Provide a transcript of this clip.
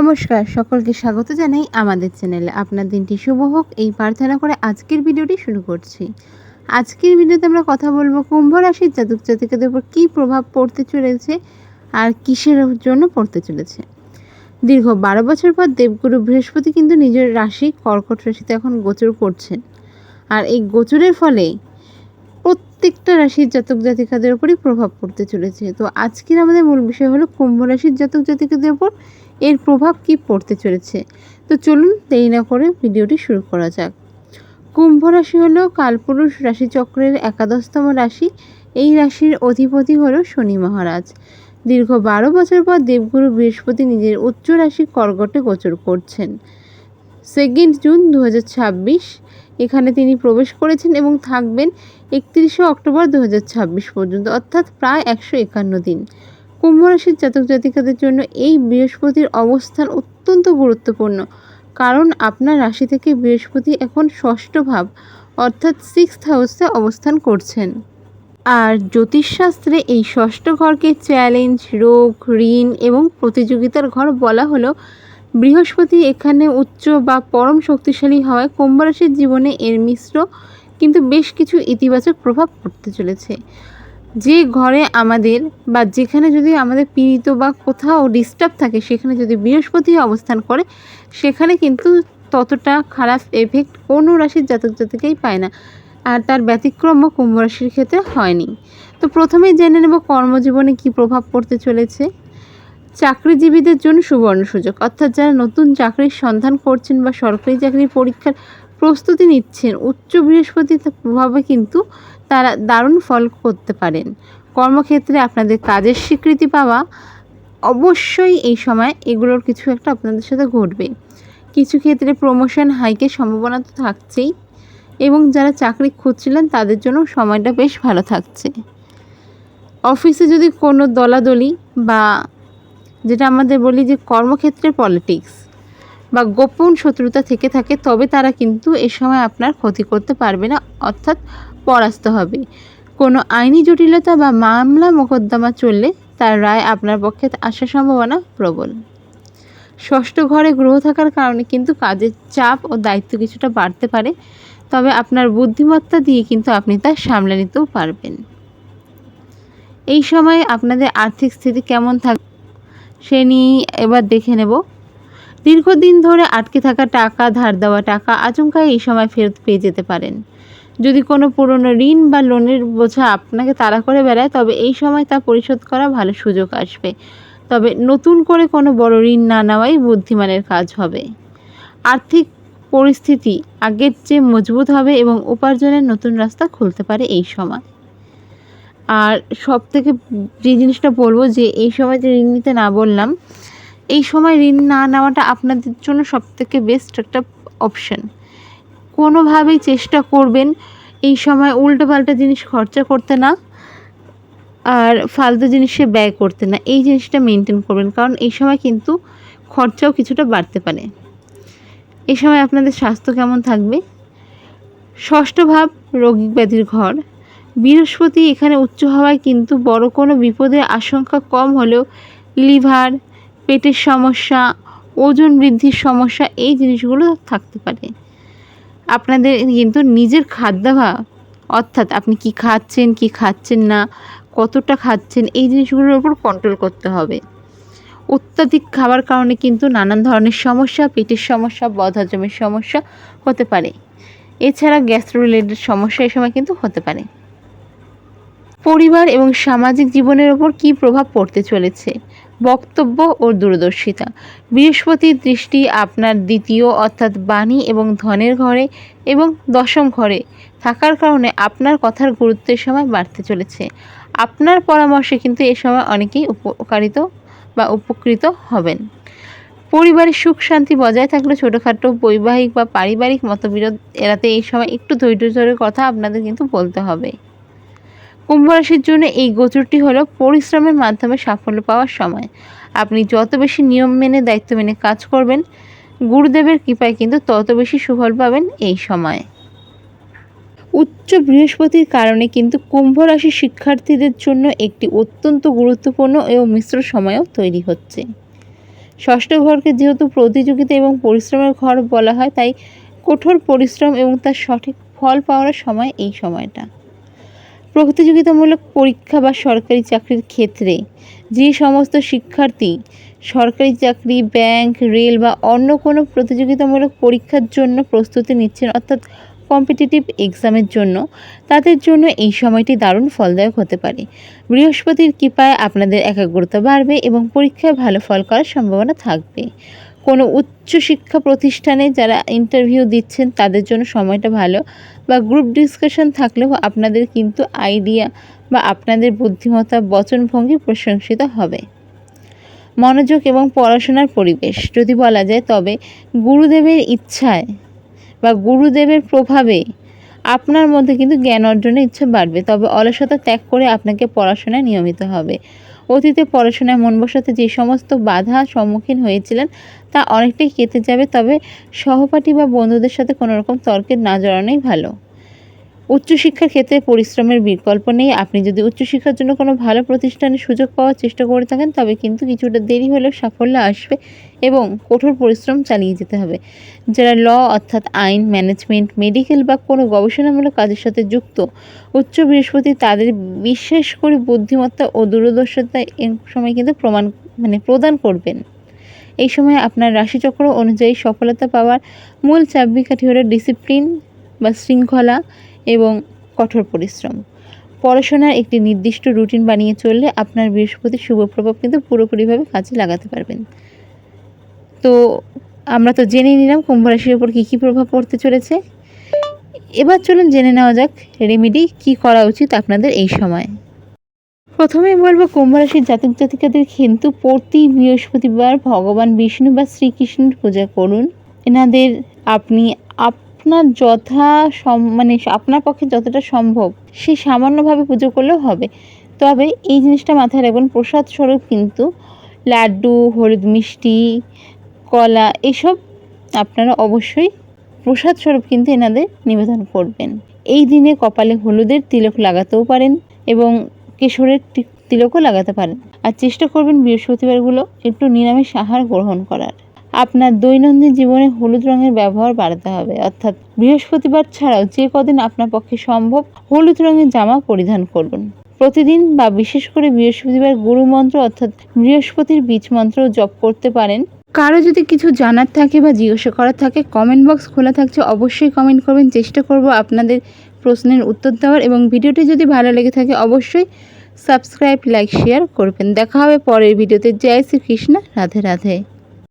নমস্কার, সকলকে স্বাগত জানাই আমাদের চ্যানেলে। আপনার দিনটি শুভ হোক এই প্রার্থনা করে আজকের ভিডিওটি শুরু করছি। আজকের ভিডিওতে আমরা কথা বলবো কুম্ভ রাশির জাতক জাতিকাদের উপর কী প্রভাব পড়তে চলেছে আর কিসের জন্য পড়তে চলেছে। দীর্ঘ 12 বছর পর দেবগুরু বৃহস্পতি কিন্তু নিজের রাশি কর্কট রাশিতে এখন গোচর করছেন। আর এই গোচরের ফলে প্রত্যেকটা রাশির জাতক জাতিকাদের উপরই প্রভাব পড়তে চলেছে। তো আজকের আমাদের মূল বিষয় হলো কুম্ভ রাশির জাতক জাতিকাদের উপর এর প্রভাব কি পড়তে চলেছে। তো চলুন দেরি না করে ভিডিওটি শুরু করা যাক। কুম্ভ রাশি হলো কালপুরুষ রাশিচক্রের 11তম রাশি। এই রাশির অধিপতি হলো শনি মহারাজ। দীর্ঘ 12 বছর পর দেবগুরু বৃহস্পতি নিজের উচ্চ রাশি কর্কটে গোচর করছেন। 2 জুন 2026 এখানে তিনি প্রবেশ করেছেন এবং থাকবেন 31 অক্টোবর 2026 পর্যন্ত, অর্থাৎ প্রায় 151 দিন। কুম্ভ রাশির জাতক জাতিকাদের জন্য এই বৃহস্পতির অবস্থান অত্যন্ত গুরুত্বপূর্ণ, কারণ আপনার রাশি থেকে বৃহস্পতি এখন ষষ্ঠ ভাব অর্থাৎ 6th হাউসে অবস্থান করছেন। আর জ্যোতিষশাস্ত্রে এই ষষ্ঠ ঘরকে চ্যালেঞ্জ, রোগ, ঋণ এবং প্রতিযোগিতার ঘর বলা হলো। বৃহস্পতি এখানে উচ্চ বা পরম শক্তিশালী হওয়ায় কুম্ভ রাশির জীবনে এর মিশ্র কিন্তু বেশ কিছু ইতিবাচক প্রভাব পড়তে চলেছে। যে ঘরে আমাদের বা যেখানে যদি আমাদের পীড়িত বা কোথাও ডিস্টার্ব থাকে, সেখানে যদি বৃহস্পতি অবস্থান করে, সেখানে কিন্তু ততটা খারাপ এফেক্ট কোনো রাশির জাতক জাতিকাই পায় না। আর তার ব্যতিক্রমও কুম্ভ রাশির ক্ষেত্রে হয়নি। তো প্রথমেই জেনে নেব কর্মজীবনে কি প্রভাব পড়তে চলেছে। চাকরিজীবীদের জন্য সুবর্ণ সুযোগ, অর্থাৎ যারা নতুন চাকরির সন্ধান করছেন বা সরকারি চাকরির পরীক্ষার প্রস্তুতি নিচ্ছেন, উচ্চ বৃহস্পতির প্রভাবে কিন্তু তারা দারুণ ফল করতে পারেন। কর্মক্ষেত্রে আপনাদের কাজের স্বীকৃতি পাওয়া অবশ্যই এই সময় এগুলোর কিছু একটা আপনাদের সাথে ঘটবে। কিছু ক্ষেত্রে প্রমোশন হাইকের সম্ভাবনা তো থাকছেই, এবং যারা চাকরি খুঁজছিলেন তাদের জন্য সময়টা বেশ ভালো থাকছে। অফিসে যদি কোনো দলাদলি বা যেটা আমাদের বলি যে কর্মক্ষেত্রের পলিটিক্স বা গোপন শত্রুতা থেকে থাকে, তবে তারা কিন্তু এ সময় আপনার ক্ষতি করতে পারবে না, অর্থাৎ পরাস্ত হবে। কোনো আইনি জটিলতা বা মামলা মোকদ্দমা চললে তার রায় আপনার পক্ষে আসার সম্ভাবনা প্রবল। ষষ্ঠ ঘরে গ্রহ থাকার কারণে কিন্তু কাজের চাপ ও দায়িত্ব কিছুটা বাড়তে পারে, তবে আপনার বুদ্ধিমত্তা দিয়ে কিন্তু আপনি তা সামলে নিতেও পারবেন। এই সময় আপনাদের আর্থিক স্থিতি কেমন থাকবে সে নিয়ে এবার দেখে নেব। দীর্ঘদিন ধরে আটকে থাকা টাকা, ধার দেওয়া টাকা আচমকা এই সময় ফেরত পেয়ে যেতে পারেন। যদি কোনো পুরনো ঋণ বা লোনের বোঝা আপনাকে তাড়া করে বেড়ায়, তবে এই সময় তা পরিশোধ করা ভালো সুযোগ আসবে। তবে নতুন করে কোনো বড় ঋণ না নেওয়াই বুদ্ধিমানের কাজ হবে। আর্থিক পরিস্থিতি আগের চেয়ে মজবুত হবে এবং উপার্জনের নতুন রাস্তা খুলতে পারে এই সময়। আর সব থেকে যে জিনিসটা বলবো, যে এই সময় যে ঋণ নিতে না বললাম, এই সময় ঋণ না নেওয়াটা আপনাদের জন্য সবথেকে বেস্ট একটা অপশন। কোনোভাবেই চেষ্টা করবেন এই সময় উল্টোপাল্টা জিনিস খরচা করতে না, আর ফালতু জিনিসে ব্যয় করতে না। এই জিনিসটা মেনটেন করবেন, কারণ এই সময় কিন্তু খরচাও কিছুটা বাড়তে পারে। এই সময় আপনাদের স্বাস্থ্য কেমন থাকবে। ষষ্ঠ ভাব রোগী ব্যাধির ঘর। বৃহস্পতি এখানে উচ্চ হওয়ায় কিন্তু বড় কোনো বিপদের আশঙ্কা কম হলেও লিভার, পেটের সমস্যা, ওজন বৃদ্ধির সমস্যা, এই জিনিসগুলো থাকতে পারে। আপনাদের কিন্তু নিজের খাদ্যাভ্যাস, অর্থাৎ আপনি কি খাচ্ছেন কি খাচ্ছেন না, কতটা খাচ্ছেন, এই জিনিসগুলোর উপর কন্ট্রোল করতে হবে। অত্যাধিক খাবার কারণে কিন্তু নানান ধরনের সমস্যা, পেটের সমস্যা, বদহজমের সমস্যা হতে পারে। এছাড়া গ্যাস্ট্রো রিলেটেড সমস্যা এই সময় কিন্তু হতে পারে। পরিবার এবং সামাজিক জীবনের ওপর কী প্রভাব পড়তে চলেছে। বক্তব্য ও দূরদর্শিতা। বৃহস্পতির দৃষ্টি আপনার দ্বিতীয় অর্থাৎ বাণী এবং ধনের ঘরে এবং দশম ঘরে থাকার কারণে আপনার কথার গুরুত্বের সময় বাড়তে চলেছে। আপনার পরামর্শে কিন্তু এ সময় অনেকেই উপকারিত বা উপকৃত হবেন। পরিবারের সুখ শান্তি বজায় থাকলে ছোটোখাটো বৈবাহিক বা পারিবারিক মতবিরোধ এড়াতে এই সময় একটু ধৈর্য ধরে কথা আপনাদের কিন্তু বলতে হবে। কুম্ভ রাশির জন্য এই গোচরটি হলো পরিশ্রমের মাধ্যমে সাফল্য পাওয়ার সময়। আপনি যত বেশি নিয়ম মেনে দায়িত্ব মেনে কাজ করবেন, গুরুদেবের কৃপায় কিন্তু তত বেশি সুফল পাবেন এই সময়। উচ্চ বৃহস্পতির কারণে কিন্তু কুম্ভ রাশির শিক্ষার্থীদের জন্য একটি অত্যন্ত গুরুত্বপূর্ণ ও মিশ্র সময়ও তৈরি হচ্ছে। ষষ্ঠ ঘরকে যেহেতু প্রতিযোগিতা এবং পরিশ্রমের ঘর বলা হয়, তাই কঠোর পরিশ্রম এবং তার সঠিক ফল পাওয়ার সময় এই সময়টা। প্রতিযোগিতামূলক পরীক্ষা বা সরকারি চাকরির ক্ষেত্রে যে সমস্ত শিক্ষার্থী সরকারি চাকরি, ব্যাংক, রেল বা অন্য কোনো প্রতিযোগিতামূলক পরীক্ষার জন্য প্রস্তুতি নিচ্ছেন, অর্থাৎ কম্পিটিটিভ এক্সামের জন্য, তাদের জন্য এই সময়টি দারুণ ফলদায়ক হতে পারে। বৃহস্পতির কৃপায় আপনাদের একাগ্রতা বাড়বে এবং পরীক্ষায় ভালো ফল করার সম্ভাবনা থাকবে। কোনো উচ্চশিক্ষা প্রতিষ্ঠানে যারা ইন্টারভিউ দিচ্ছেন তাদের জন্য সময়টা ভালো, বা গ্রুপ ডিসকাশন থাকলেও আপনাদের কিন্তু আইডিয়া বা আপনাদের বুদ্ধিমত্তা, বচনভঙ্গি প্রশংসিত হবে। মনোযোগ এবং পড়াশোনার পরিবেশ যদি বলা যায়, তবে গুরুদেবের ইচ্ছায় বা গুরুদেবের প্রভাবে আপনার মধ্যে কিন্তু জ্ঞান অর্জনের ইচ্ছা বাড়বে, তবে অলসতা ত্যাগ করে আপনাকে পড়াশোনায় নিয়মিত হবে। অতীতে পড়াশোনায় মন বসাতে যে সমস্ত বাধা সম্মুখীন হয়েছিলেন তা অনেকটাই কেটে যাবে, তবে সহপাঠী বা বন্ধুদের সাথে কোনো রকম তর্কে না জড়ানোই ভালো। উচ্চশিক্ষার ক্ষেত্রে পরিশ্রমের বিকল্প নেই। আপনি যদি উচ্চশিক্ষার জন্য কোনো ভালো প্রতিষ্ঠানে সুযোগ পাওয়ার চেষ্টা করে থাকেন, তবে কিন্তু কিছুটা দেরি হলেও সাফল্য আসবে এবং কঠোর পরিশ্রম চালিয়ে যেতে হবে। যারা অর্থাৎ আইন, ম্যানেজমেন্ট, মেডিকেল বা কোনো গবেষণামূলক কাজের সাথে যুক্ত, উচ্চ বৃহস্পতি তাদের বিশেষ করে বুদ্ধিমত্তা ও দূরদর্শিতা এই সময় কিন্তু প্রদান করবেন। এই সময় আপনার রাশিচক্র অনুযায়ী সফলতা পাওয়ার মূল চাবিকাঠি হলো ডিসিপ্লিন বা শৃঙ্খলা এবং কঠোর পরিশ্রম। পড়াশোনার একটি নির্দিষ্ট রুটিন বানিয়ে চললে আপনার বৃহস্পতির শুভ প্রভাব কিন্তু পুরোপুরিভাবে কাজে লাগাতে পারবেন। তো আমরা তো জেনে নিলাম কুম্ভ রাশির ওপর কী কী প্রভাব পড়তে চলেছে। এবার চলুন জেনে নেওয়া যাক রেমেডি কী করা উচিত আপনাদের এই সময়। প্রথমেই বলবো, কুম্ভ রাশির জাতক জাতিকাদের কিন্তু প্রতি বৃহস্পতিবার ভগবান বিষ্ণু বা শ্রীকৃষ্ণের পূজা করুন। এনাদের আপনি আপনার আপনার পক্ষে যতটা সম্ভব সে সামান্যভাবে পুজো করলেও হবে। তবে এই জিনিসটা মাথায় রাখবেন, প্রসাদ স্বরূপ কিন্তু লাড্ডু, হলুদ মিষ্টি, কলা এসব আপনারা অবশ্যই প্রসাদ স্বরূপ কিন্তু এনাদের নিবেদন করবেন। এই দিনে কপালে হলুদের তিলক লাগাতেও পারেন এবং কেশরের তিলকও লাগাতে পারেন। আর চেষ্টা করবেন বৃহস্পতিবারগুলো একটু নিরামিষ আহার গ্রহণ করার। আপনার দৈনন্দিন জীবনে হলুদ রঙের ব্যবহার বাড়াতে হবে, অর্থাৎ বৃহস্পতিবার ছাড়াও যে কদিন আপনার পক্ষে সম্ভব হলুদ রঙের জামা পরিধান করুন। প্রতিদিন বা বিশেষ করে বৃহস্পতিবার গুরু মন্ত্র অর্থাৎ বৃহস্পতির বীজ মন্ত্র জপ করতে পারেন। কারো যদি কিছু জানার থাকে বা জিজ্ঞাসা করার থাকে, কমেন্ট বক্স খোলা থাকছে, অবশ্যই কমেন্ট করবেন। চেষ্টা করব আপনাদের প্রশ্নের উত্তর দেওয়ার, এবং ভিডিওটি যদি ভালো লেগে থাকে অবশ্যই সাবস্ক্রাইব, লাইক, শেয়ার করবেন। দেখা হবে পরের ভিডিওতে। জয় শ্রীকৃষ্ণ, রাধে রাধে।